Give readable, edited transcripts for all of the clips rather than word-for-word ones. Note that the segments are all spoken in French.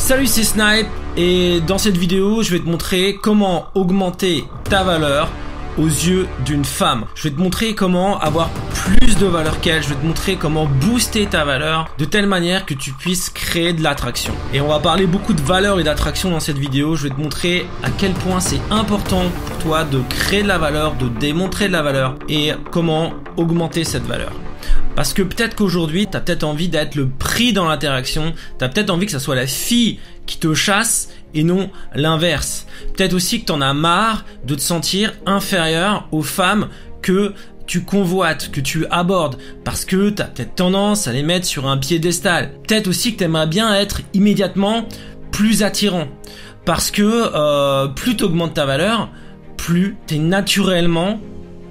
Salut, c'est Snipe et dans cette vidéo je vais te montrer comment augmenter ta valeur aux yeux d'une femme. Je vais te montrer comment avoir plus de valeur qu'elle, je vais te montrer comment booster ta valeur de telle manière que tu puisses créer de l'attraction. Et on va parler beaucoup de valeur et d'attraction dans cette vidéo. Je vais te montrer à quel point c'est important pour toi de créer de la valeur, de démontrer de la valeur et comment augmenter cette valeur. Parce que peut-être qu'aujourd'hui, tu as peut-être envie d'être le prix dans l'interaction, tu as peut-être envie que ça soit la fille qui te chasse et non l'inverse. Peut-être aussi que tu en as marre de te sentir inférieur aux femmes que tu convoites, que tu abordes, parce que tu as peut-être tendance à les mettre sur un piédestal. Peut-être aussi que tu aimerais bien être immédiatement plus attirant, parce que plus tu augmentes ta valeur, plus tu es naturellement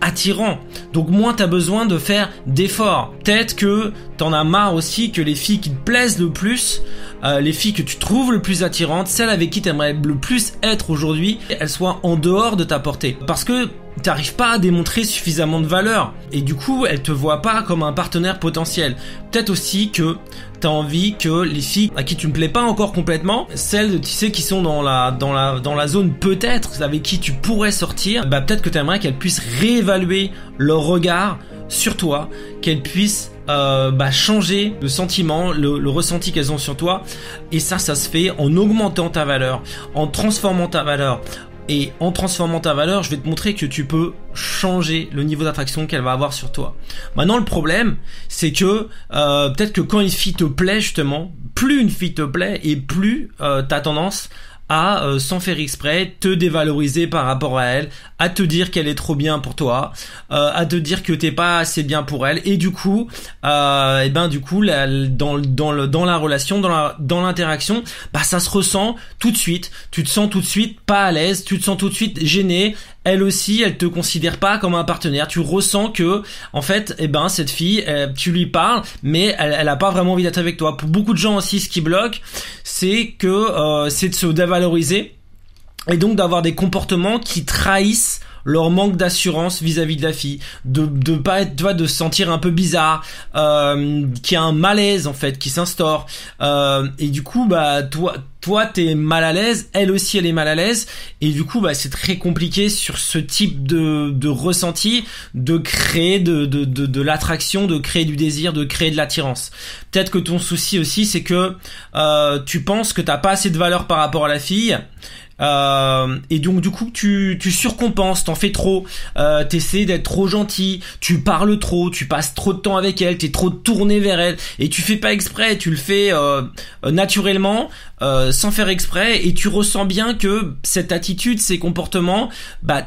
attirant, donc moins t'as besoin de faire d'efforts. Peut-être que t'en as marre aussi que les filles qui te plaisent le plus, les filles que tu trouves le plus attirantes, celles avec qui t'aimerais le plus être aujourd'hui, elles soient en dehors de ta portée, parce que t'arrives pas à démontrer suffisamment de valeur et du coup elles te voient pas comme un partenaire potentiel. Peut-être aussi que t'as envie que les filles à qui tu ne plais pas encore complètement, celles tu sais qui sont dans la zone peut-être avec qui tu pourrais sortir, bah peut-être que t'aimerais qu'elles puissent réévaluer leur regard sur toi, qu'elles puissent changer le sentiment, le ressenti qu'elles ont sur toi. Et ça se fait en augmentant ta valeur, en transformant ta valeur. Et en transformant ta valeur, je vais te montrer que tu peux changer le niveau d'attraction qu'elle va avoir sur toi. Maintenant, le problème, c'est que peut-être que quand une fille te plaît justement, plus une fille te plaît et plus t'as tendance à, sans faire exprès, te dévaloriser par rapport à elle, à te dire qu'elle est trop bien pour toi, à te dire que t'es pas assez bien pour elle, et du coup, dans la relation, dans l'interaction, bah ça se ressent tout de suite. Tu te sens tout de suite pas à l'aise, tu te sens tout de suite gêné. Elle aussi, elle te considère pas comme un partenaire. Tu ressens que, en fait, cette fille, tu lui parles, mais elle a pas vraiment envie d'être avec toi. Pour beaucoup de gens aussi, ce qui bloque, c'est que c'est de se dévaloriser et donc d'avoir des comportements qui trahissent leur manque d'assurance vis-à-vis de la fille, de pas être, tu vois, de se sentir un peu bizarre, qu'il y a un malaise en fait qui s'instaure, et du coup bah toi t'es mal à l'aise, elle aussi elle est mal à l'aise, et du coup bah c'est très compliqué sur ce type de ressenti de créer de l'attraction, de créer du désir, de créer de l'attirance. Peut-être que ton souci aussi c'est que tu penses que t'as pas assez de valeur par rapport à la fille. Et donc du coup tu surcompenses, t'en fais trop, t'essaies d'être trop gentil, tu parles trop, tu passes trop de temps avec elle, t'es trop tourné vers elle et tu fais pas exprès, tu le fais naturellement, sans faire exprès, et tu ressens bien que cette attitude, ces comportements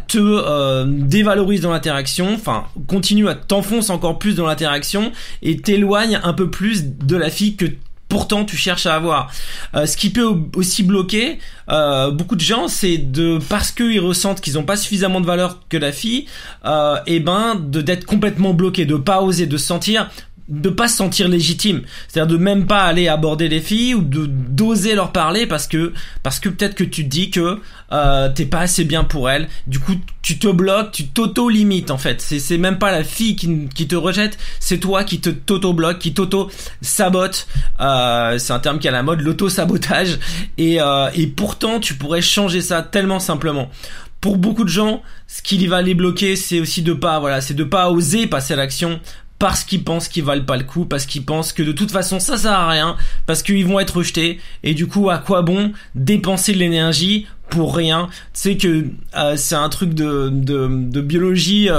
te dévalorisent dans l'interaction, enfin continue à t'enfoncer encore plus dans l'interaction et t'éloigne un peu plus de la fille que pourtant tu cherches à avoir. Ce qui peut aussi bloquer beaucoup de gens, c'est parce qu'ils ressentent qu'ils n'ont pas suffisamment de valeur que la fille, d'être complètement bloqué, de pas oser, de pas se sentir légitime, c'est-à-dire de même pas aller aborder les filles ou d'oser leur parler parce que peut-être que tu te dis que t'es pas assez bien pour elles. Du coup tu te bloques, tu t'auto-limites en fait. C'est même pas la fille qui te rejette, c'est toi qui t'auto-bloque, qui t'auto-sabote. C'est un terme qui est à la mode, l'auto-sabotage. Et pourtant tu pourrais changer ça tellement simplement. Pour beaucoup de gens, ce qui va les bloquer, c'est aussi de pas oser passer à l'action, parce qu'ils pensent qu'ils valent pas le coup, parce qu'ils pensent que de toute façon ça sert à rien, parce qu'ils vont être rejetés, et du coup à quoi bon dépenser de l'énergie pour rien. Tu sais que c'est un truc de biologie,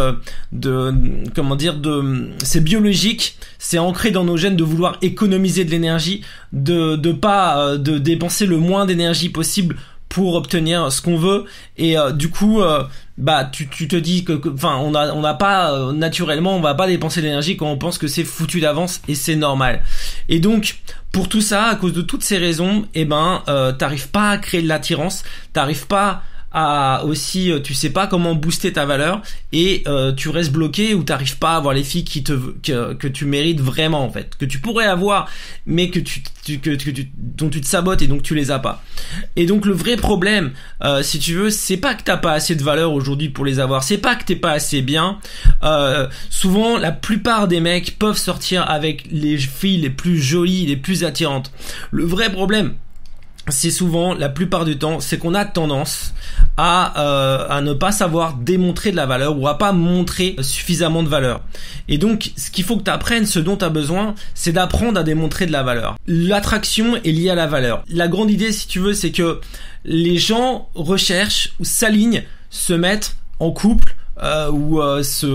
c'est biologique, c'est ancré dans nos gènes de vouloir économiser de l'énergie, de pas dépenser le moins d'énergie possible pour obtenir ce qu'on veut, et du coup tu te dis que on n'a pas naturellement, on va pas dépenser de l'énergie quand on pense que c'est foutu d'avance, et c'est normal. Et donc pour tout ça, à cause de toutes ces raisons, t'arrives pas à créer de l'attirance, t'arrives pas tu sais pas comment booster ta valeur, et tu restes bloqué ou t'arrives pas à avoir les filles que tu mérites vraiment en fait, que tu pourrais avoir mais dont tu te sabotes, et donc tu les as pas. Et donc le vrai problème, si tu veux, c'est pas que t'as pas assez de valeur aujourd'hui pour les avoir, c'est pas que t'es pas assez bien. Souvent la plupart des mecs peuvent sortir avec les filles les plus jolies, les plus attirantes. Le vrai problème, c'est souvent, la plupart du temps, c'est qu'on a tendance à ne pas savoir démontrer de la valeur ou à pas montrer suffisamment de valeur. Et donc, ce qu'il faut que tu apprennes, ce dont tu as besoin, c'est d'apprendre à démontrer de la valeur. L'attraction est liée à la valeur. La grande idée, si tu veux, c'est que les gens recherchent ou s'alignent, se mettent en couple, se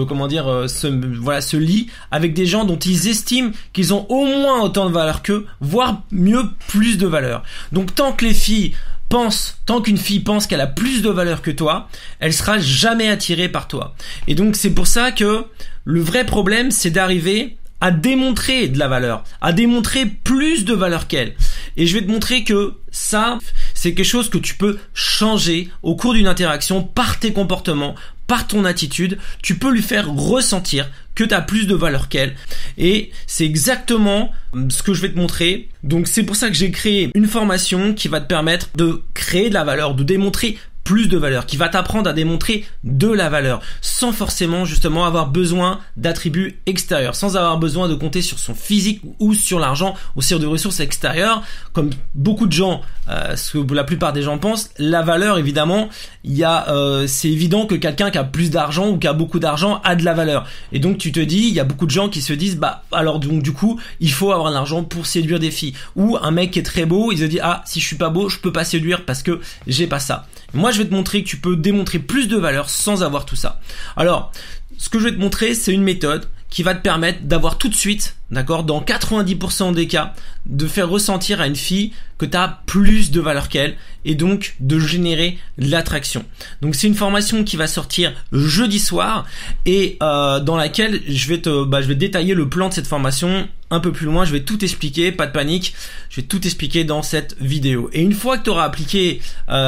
lient avec des gens dont ils estiment qu'ils ont au moins autant de valeur qu'eux, voire mieux, plus de valeur. Donc tant qu'une fille pense qu'elle a plus de valeur que toi, elle sera jamais attirée par toi. Et donc c'est pour ça que le vrai problème, c'est d'arriver à démontrer de la valeur, à démontrer plus de valeur qu'elle. Et je vais te montrer que ça, c'est quelque chose que tu peux changer au cours d'une interaction par tes comportements, par ton attitude. Tu peux lui faire ressentir que tu as plus de valeur qu'elle. Et c'est exactement ce que je vais te montrer. Donc c'est pour ça que j'ai créé une formation qui va te permettre de créer de la valeur, de démontrer plus de valeur, qui va t'apprendre à démontrer de la valeur sans forcément justement avoir besoin d'attributs extérieurs, sans avoir besoin de compter sur son physique ou sur l'argent ou sur des ressources extérieures. Comme beaucoup de gens, ce que la plupart des gens pensent, la valeur évidemment, c'est évident que quelqu'un qui a plus d'argent ou qui a beaucoup d'argent a de la valeur. Et donc tu te dis, il y a beaucoup de gens qui se disent, alors donc du coup, il faut avoir de l'argent pour séduire des filles. Ou un mec qui est très beau, il se dit, si je suis pas beau, je peux pas séduire parce que j'ai pas ça. Moi, je vais te montrer que tu peux démontrer plus de valeur sans avoir tout ça. Alors, ce que je vais te montrer, c'est une méthode qui va te permettre d'avoir tout de suite, d'accord, dans 90% des cas, de faire ressentir à une fille que tu as plus de valeur qu'elle et donc de générer l'attraction. Donc c'est une formation qui va sortir jeudi soir et dans laquelle je vais détailler le plan de cette formation un peu plus loin. Je vais tout expliquer, pas de panique, je vais tout expliquer dans cette vidéo. Et une fois que tu auras appliqué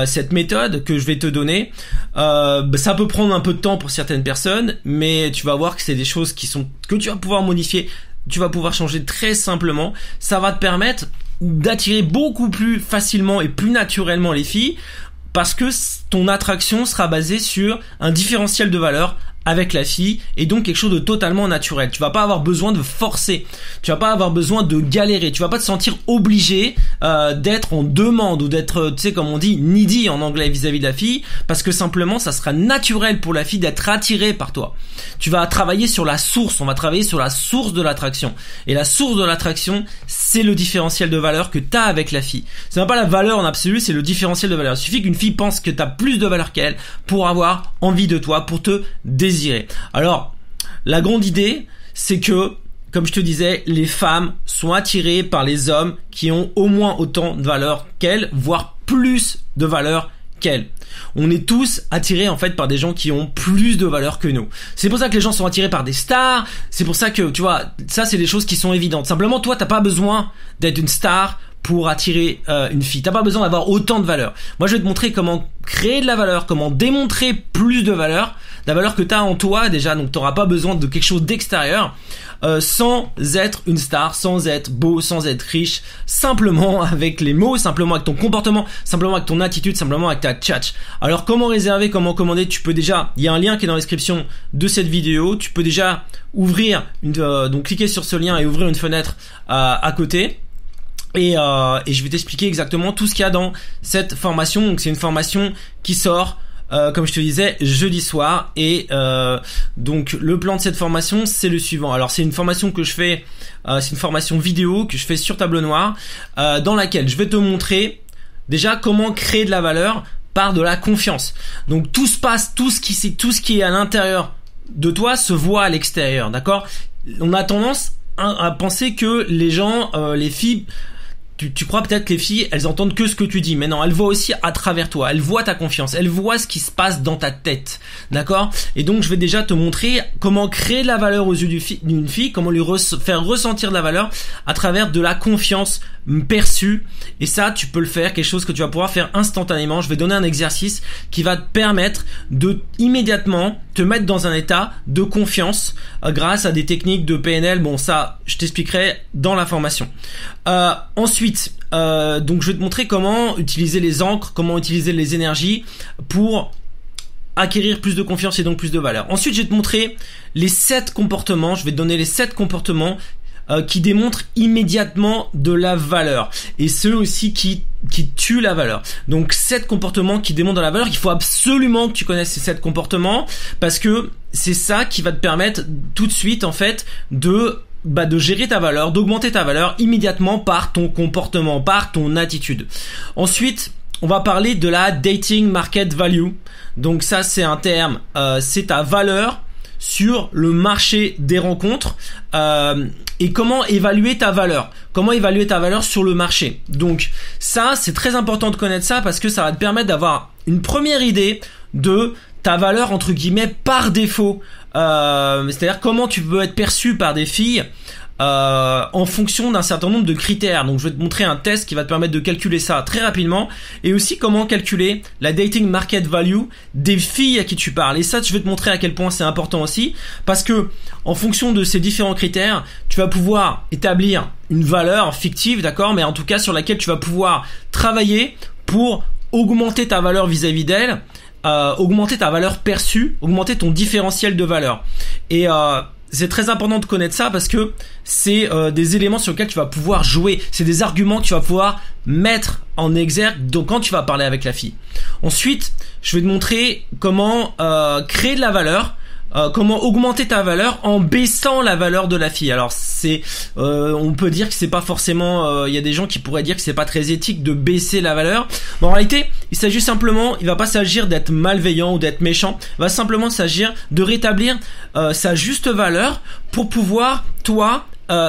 cette méthode que je vais te donner, ça peut prendre un peu de temps pour certaines personnes, mais tu vas voir que c'est des choses que tu vas pouvoir modifier, tu vas pouvoir changer très simplement. Ça va te permettre d'attirer beaucoup plus facilement et plus naturellement les filles parce que ton attraction sera basée sur un différentiel de valeur avec la fille et donc quelque chose de totalement naturel. Tu vas pas avoir besoin de forcer, tu vas pas avoir besoin de galérer, tu vas pas te sentir obligé d'être en demande ou d'être, tu sais, comme on dit, needy en anglais vis-à-vis de la fille, parce que simplement ça sera naturel pour la fille d'être attirée par toi. Tu vas travailler sur la source, on va travailler sur la source de l'attraction. Et la source de l'attraction, c'est le différentiel de valeur que tu as avec la fille. C'est même pas la valeur en absolu, c'est le différentiel de valeur. Il suffit qu'une fille pense que tu as plus de valeur qu'elle pour avoir envie de toi, pour te désirer. Alors, la grande idée, c'est que, comme je te disais, les femmes sont attirées par les hommes qui ont au moins autant de valeur qu'elles, voire plus de valeur qu'elles. On est tous attirés en fait par des gens qui ont plus de valeur que nous. C'est pour ça que les gens sont attirés par des stars. C'est pour ça que, tu vois, ça c'est des choses qui sont évidentes. Simplement, toi, t'as pas besoin d'être une star pour attirer une fille. T'as pas besoin d'avoir autant de valeur. Moi, je vais te montrer comment créer de la valeur, comment démontrer plus de valeur, la valeur que t'as en toi déjà. Donc, t'auras pas besoin de quelque chose d'extérieur, sans être une star, sans être beau, sans être riche, simplement avec les mots, simplement avec ton comportement, simplement avec ton attitude, simplement avec ta tchatch. Alors, comment réserver, comment commander? Tu peux déjà, il y a un lien qui est dans la description de cette vidéo. Tu peux déjà ouvrir donc cliquer sur ce lien et ouvrir une fenêtre à côté. Et je vais t'expliquer exactement tout ce qu'il y a dans cette formation. Donc c'est une formation qui sort, comme je te disais, jeudi soir. Et donc le plan de cette formation, c'est le suivant. Alors c'est une formation que je fais, c'est une formation vidéo que je fais sur tableau noir, dans laquelle je vais te montrer déjà comment créer de la valeur par de la confiance. Donc tout ce qui est à l'intérieur de toi se voit à l'extérieur, d'accord? On a tendance à penser que les gens, les filles, tu crois peut-être que les filles, elles entendent que ce que tu dis, mais non, elles voient aussi à travers toi, elles voient ta confiance, elles voient ce qui se passe dans ta tête, d'accord? Et donc je vais déjà te montrer comment créer de la valeur aux yeux d'une fille, comment lui faire ressentir de la valeur à travers de la confiance perçue. Et ça, tu peux le faire, quelque chose que tu vas pouvoir faire instantanément. Je vais donner un exercice qui va te permettre de immédiatement te mettre dans un état de confiance grâce à des techniques de PNL. Bon, ça, je t'expliquerai dans la formation. Ensuite, donc je vais te montrer comment utiliser les encres, comment utiliser les énergies pour acquérir plus de confiance et donc plus de valeur. Ensuite, je vais te montrer les 7 comportements. Je vais te donner les 7 comportements qui démontrent immédiatement de la valeur et ceux aussi qui tuent la valeur. Donc 7 comportements qui démontrent de la valeur, il faut absolument que tu connaisses ces 7 comportements parce que c'est ça qui va te permettre tout de suite en fait de gérer ta valeur, d'augmenter ta valeur immédiatement par ton comportement, par ton attitude. Ensuite, on va parler de la dating market value. Donc ça c'est un terme, c'est ta valeur sur le marché des rencontres et comment évaluer ta valeur. Comment évaluer ta valeur sur le marché. Donc ça c'est très important de connaître ça parce que ça va te permettre d'avoir une première idée de ta valeur entre guillemets par défaut. C'est-à-dire comment tu peux être perçu par des filles en fonction d'un certain nombre de critères. Donc je vais te montrer un test qui va te permettre de calculer ça très rapidement et aussi comment calculer la dating market value des filles à qui tu parles. Et ça je vais te montrer à quel point c'est important aussi parce que en fonction de ces différents critères tu vas pouvoir établir une valeur fictive, d'accord, mais en tout cas sur laquelle tu vas pouvoir travailler pour augmenter ta valeur vis-à-vis d'elle, augmenter ta valeur perçue, augmenter ton différentiel de valeur. Et c'est très important de connaître ça parce que c'est des éléments sur lesquels tu vas pouvoir jouer. C'est des arguments que tu vas pouvoir mettre en exergue donc quand tu vas parler avec la fille. Ensuite, je vais te montrer comment créer de la valeur. Comment augmenter ta valeur en baissant la valeur de la fille. Alors c'est, on peut dire que c'est pas forcément, il y a des gens qui pourraient dire que c'est pas très éthique de baisser la valeur. Mais en réalité, il s'agit simplement, il va pas s'agir d'être malveillant ou d'être méchant. Il va simplement s'agir de rétablir sa juste valeur pour pouvoir toi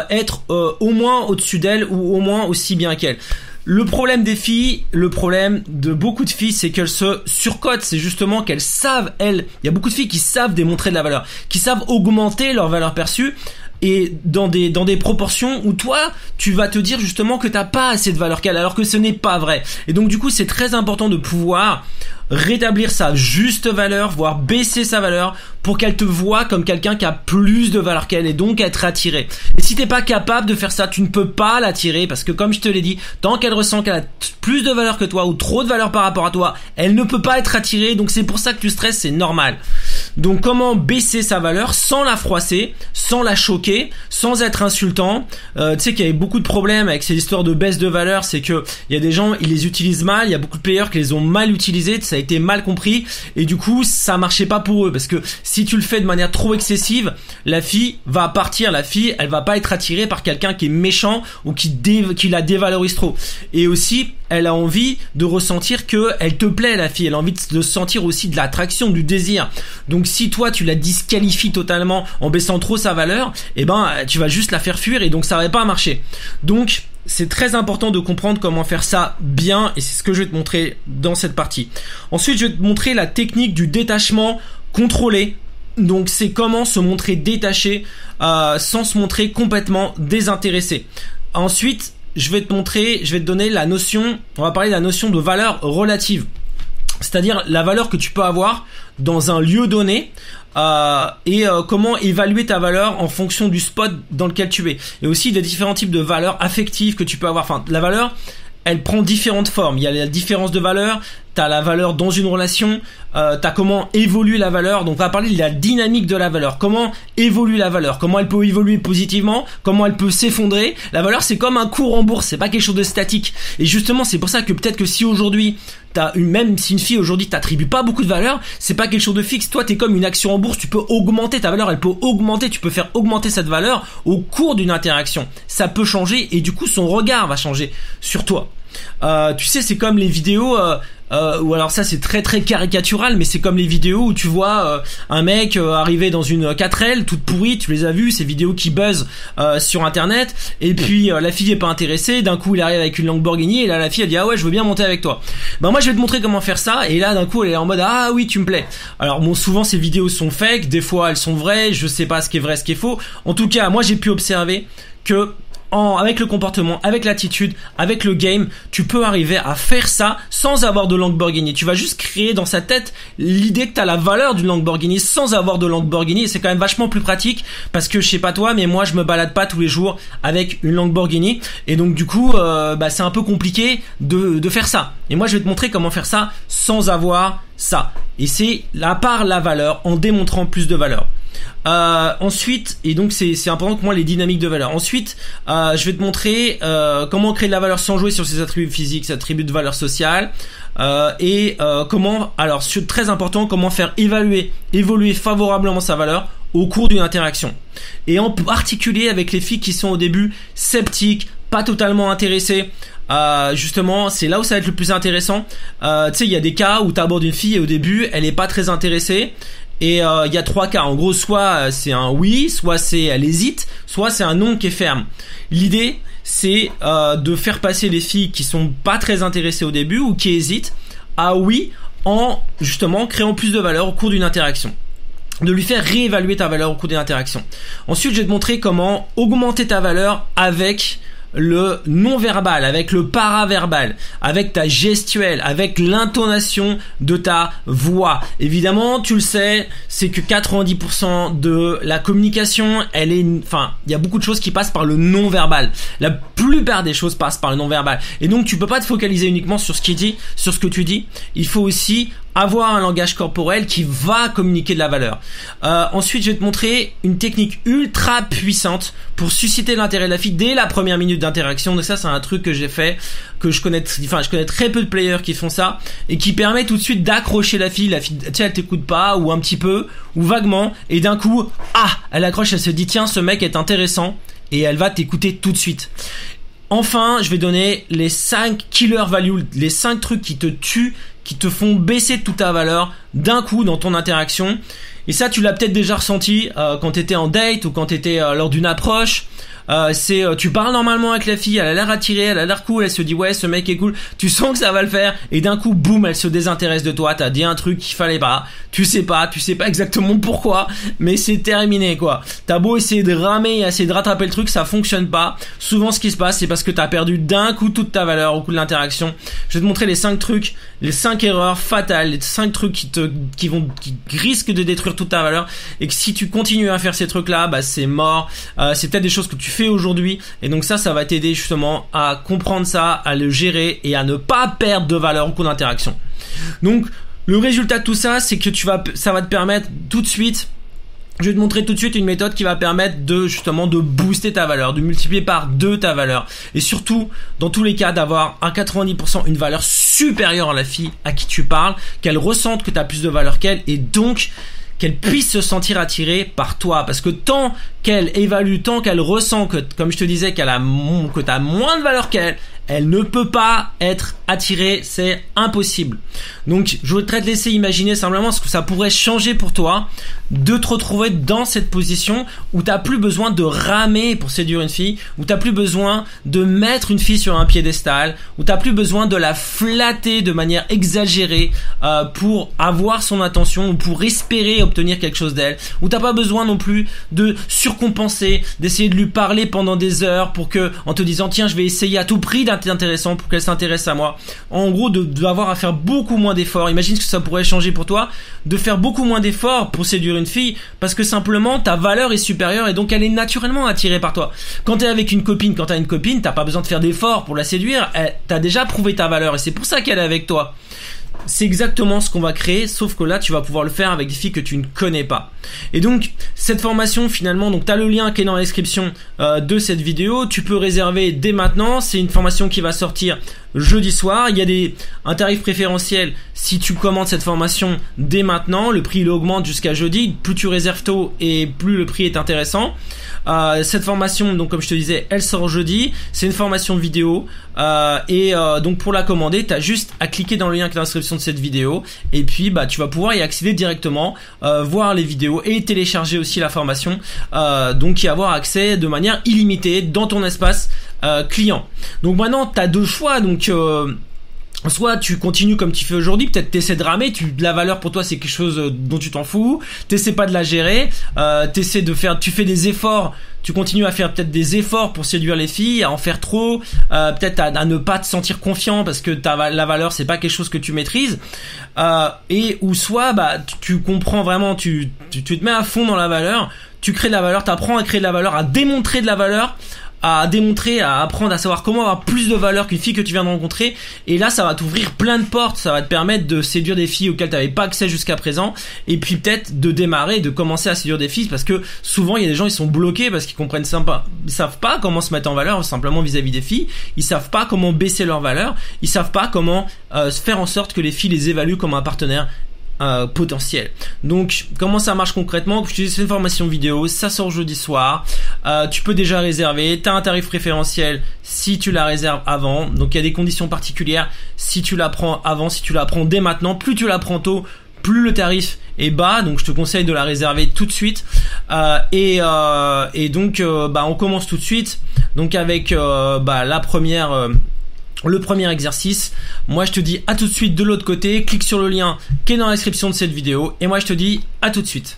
être au moins au-dessus d'elle ou au moins aussi bien qu'elle. Le problème des filles, le problème de beaucoup de filles, c'est qu'elles se surcotent. C'est justement qu'elles savent, il y a beaucoup de filles qui savent démontrer de la valeur, qui savent augmenter leur valeur perçue et dans des proportions où toi, tu vas te dire justement que t'as pas assez de valeur qu'elle, alors que ce n'est pas vrai. Et donc du coup, c'est très important de pouvoir rétablir sa juste valeur, voire baisser sa valeur pour qu'elle te voie comme quelqu'un qui a plus de valeur qu'elle et donc être attiré. Et si t'es pas capable de faire ça, tu ne peux pas l'attirer parce que comme je te l'ai dit, tant qu'elle ressent qu'elle a plus de valeur que toi ou trop de valeur par rapport à toi, elle ne peut pas être attirée. Donc c'est pour ça que tu stresses, c'est normal. Donc comment baisser sa valeur sans la froisser, sans la choquer, sans être insultant. Tu sais qu'il y avait beaucoup de problèmes avec ces histoires de baisse de valeur, c'est que il y a des gens, ils les utilisent mal, il y a beaucoup de players qui les ont mal utilisés, ça a été mal compris et du coup ça marchait pas pour eux parce que si tu le fais de manière trop excessive, la fille va partir, la fille elle va pas être attirée par quelqu'un qui est méchant ou qui la dévalorise trop. Et aussi elle a envie de ressentir que elle te plaît, la fille, elle a envie de sentir aussi de l'attraction, du désir. Donc si toi tu la disqualifies totalement en baissant trop sa valeur, eh ben tu vas juste la faire fuir et donc ça va pas marcher. Donc c'est très important de comprendre comment faire ça bien et c'est ce que je vais te montrer dans cette partie. Ensuite, je vais te montrer la technique du détachement contrôlé. Donc c'est comment se montrer détaché sans se montrer complètement désintéressé. Ensuite, je vais te donner la notion, on va parler de la notion de valeur relative. C'est-à-dire la valeur que tu peux avoir dans un lieu donné et comment évaluer ta valeur en fonction du spot dans lequel tu es. Et aussi des différents types de valeurs affectives que tu peux avoir. Enfin, la valeur, elle prend différentes formes. Il y a la différence de valeur, t'as la valeur dans une relation, t'as comment évolue la valeur. Donc on va parler de la dynamique de la valeur. Comment évolue la valeur, comment elle peut évoluer positivement, comment elle peut s'effondrer. La valeur c'est comme un cours en bourse, c'est pas quelque chose de statique. Et justement c'est pour ça que peut-être que si aujourd'hui même si une fille aujourd'hui t'attribue pas beaucoup de valeur, c'est pas quelque chose de fixe. Toi t'es comme une action en bourse, tu peux augmenter ta valeur, elle peut augmenter, tu peux faire augmenter cette valeur au cours d'une interaction. Ça peut changer et du coup son regard va changer sur toi. Tu sais, c'est comme les vidéos ou alors ça c'est très très caricatural, mais c'est comme les vidéos où tu vois un mec arriver dans une 4L toute pourrie, tu les as vues, ces vidéos qui buzzent sur internet, et puis la fille est pas intéressée, d'un coup il arrive avec une Lamborghini et là la fille elle dit ah ouais je veux bien monter avec toi. Ben moi je vais te montrer comment faire ça, et là d'un coup elle est en mode ah oui tu me plais. Alors bon, souvent ces vidéos sont fake, des fois elles sont vraies, je sais pas ce qui est vrai ce qui est faux. En tout cas moi j'ai pu observer que avec le comportement, avec l'attitude, avec le game, tu peux arriver à faire ça sans avoir de Lamborghini. Tu vas juste créer dans sa tête l'idée que tu as la valeur d'une Lamborghini sans avoir de Lamborghini, et c'est quand même vachement plus pratique parce que je sais pas toi, mais moi je me balade pas tous les jours avec une Lamborghini et donc du coup c'est un peu compliqué de faire ça. Et moi je vais te montrer comment faire ça sans avoir ça. Et c'est la valeur en démontrant plus de valeur. Ensuite, et donc c'est important que moi les dynamiques de valeur. Ensuite, je vais te montrer comment créer de la valeur sans jouer sur ses attributs physiques, ses attributs de valeur sociale, et comment, alors très important, comment faire évoluer favorablement sa valeur au cours d'une interaction. Et en particulier avec les filles qui sont au début sceptiques, pas totalement intéressées. Justement, c'est là où ça va être le plus intéressant. Tu sais, il y a des cas où tu abordes une fille et au début, elle est pas très intéressée. Et il y a 3 cas. En gros, soit c'est un oui, soit elle hésite, soit c'est un non qui est ferme. L'idée, c'est de faire passer les filles qui sont pas très intéressées au début ou qui hésitent à oui, en justement créant plus de valeur au cours d'une interaction. De lui faire réévaluer ta valeur au cours d'une interaction. Ensuite, je vais te montrer comment augmenter ta valeur avec le non-verbal, avec le paraverbal, avec ta gestuelle, avec l'intonation de ta voix. Évidemment, tu le sais, c'est que 90% de la communication, il y a beaucoup de choses qui passent par le non-verbal. La plupart des choses passent par le non-verbal. Et donc, tu peux pas te focaliser uniquement sur ce que tu dis. Il faut aussi avoir un langage corporel qui va communiquer de la valeur. Ensuite, je vais te montrer une technique ultra puissante pour susciter l'intérêt de la fille dès la première minute d'interaction. Donc ça, c'est un truc que j'ai fait, que je connais très peu de players qui font ça et qui permet tout de suite d'accrocher la fille. La fille, tu sais, elle t'écoute pas ou un petit peu ou vaguement et d'un coup, elle accroche, elle se dit tiens, ce mec est intéressant et elle va t'écouter tout de suite. Enfin, je vais donner les 5 killer values, les 5 trucs qui te tuent, qui te font baisser toute ta valeur d'un coup dans ton interaction. Et ça, tu l'as peut-être déjà ressenti quand tu étais en date ou quand tu étais lors d'une approche. Tu parles normalement avec la fille, elle a l'air attirée, elle a l'air cool, elle se dit ouais, ce mec est cool, tu sens que ça va le faire et d'un coup boum, elle se désintéresse de toi, t'as dit un truc qu'il fallait pas, tu sais pas exactement pourquoi, mais c'est terminé quoi. T'as beau essayer de ramer, essayer de rattraper le truc, ça fonctionne pas. Souvent ce qui se passe, c'est parce que t'as perdu d'un coup toute ta valeur au coup de l'interaction. Je vais te montrer les 5 trucs, les 5 erreurs fatales, les 5 trucs qui risquent de détruire toute ta valeur et que si tu continues à faire ces trucs là, bah c'est mort. C'est peut-être des choses que tu fais aujourd'hui et donc ça va t'aider justement à comprendre ça, à le gérer et à ne pas perdre de valeur au cours d'interaction. Donc le résultat de tout ça, c'est que ça va te permettre tout de suite, je vais te montrer tout de suite une méthode qui va permettre de justement de booster ta valeur, de multiplier par 2 ta valeur et surtout dans tous les cas d'avoir à 90% une valeur supérieure à la fille à qui tu parles, qu'elle ressente que tu as plus de valeur qu'elle et donc qu'elle puisse se sentir attirée par toi, parce que tant qu'elle évalue, tant qu'elle ressent que, comme je te disais, que tu as moins de valeur qu'elle, elle ne peut pas être attirée, c'est impossible. Donc je voudrais te laisser imaginer simplement ce que ça pourrait changer pour toi de te retrouver dans cette position où t'as plus besoin de ramer pour séduire une fille, où t'as plus besoin de mettre une fille sur un piédestal, où t'as plus besoin de la flatter de manière exagérée pour avoir son attention ou pour espérer obtenir quelque chose d'elle, où t'as pas besoin non plus de surcompenser, d'essayer de lui parler pendant des heures pour que, en te disant tiens je vais essayer à tout prix d'être intéressant pour qu'elle s'intéresse à moi. En gros, d'avoir à faire beaucoup moins d'efforts. Imagine ce que ça pourrait changer pour toi, de faire beaucoup moins d'efforts pour séduire une fille, parce que simplement ta valeur est supérieure et donc elle est naturellement attirée par toi. Quand t'es avec une copine, quand t'as une copine, t'as pas besoin de faire d'efforts pour la séduire, t'as déjà prouvé ta valeur et c'est pour ça qu'elle est avec toi. C'est exactement ce qu'on va créer, sauf que là tu vas pouvoir le faire avec des filles que tu ne connais pas. Et donc cette formation finalement, donc t'as le lien qui est dans la description de cette vidéo, tu peux réserver dès maintenant. C'est une formation qui va sortir jeudi soir. Il y a un tarif préférentiel si tu commandes cette formation dès maintenant. Le prix il augmente jusqu'à jeudi. Plus tu réserves tôt et plus le prix est intéressant. Cette formation, donc comme je te disais, elle sort jeudi. C'est une formation vidéo donc pour la commander, t'as juste à cliquer dans le lien qui est dans la description de cette vidéo et puis bah tu vas pouvoir y accéder directement, voir les vidéos et télécharger aussi la formation, donc y avoir accès de manière illimitée dans ton espace client. Donc maintenant t'as 2 choix, donc soit tu continues comme tu fais aujourd'hui, peut-être t'essaies de ramer, la valeur pour toi c'est quelque chose dont tu t'en fous, t'essaies pas de la gérer, tu fais des efforts, tu continues à faire peut-être des efforts pour séduire les filles, à en faire trop, peut-être à ne pas te sentir confiant parce que la valeur c'est pas quelque chose que tu maîtrises, ou soit bah tu comprends vraiment, tu te mets à fond dans la valeur, tu crées de la valeur, t'apprends à créer de la valeur, à démontrer de la valeur, à démontrer, à apprendre à savoir comment avoir plus de valeur qu'une fille que tu viens de rencontrer. Et là, ça va t'ouvrir plein de portes, ça va te permettre de séduire des filles auxquelles tu n'avais pas accès jusqu'à présent, et puis peut-être de démarrer, de commencer à séduire des filles, parce que souvent il y a des gens, ils sont bloqués parce qu'ils comprennent ils savent pas comment se mettre en valeur simplement vis-à-vis des filles, ils savent pas comment baisser leur valeur, ils savent pas comment faire en sorte que les filles les évaluent comme un partenaire potentiel. Donc comment ça marche concrètement? Je te dis, c'est une formation vidéo, ça sort jeudi soir, tu peux déjà réserver, tu as un tarif préférentiel si tu la réserves avant, donc il y a des conditions particulières si tu la prends avant, si tu la prends dès maintenant, plus tu la prends tôt, plus le tarif est bas, donc je te conseille de la réserver tout de suite. Et donc on commence tout de suite, donc avec le premier exercice. Moi je te dis à tout de suite de l'autre côté, clique sur le lien qui est dans la description de cette vidéo, et moi je te dis à tout de suite.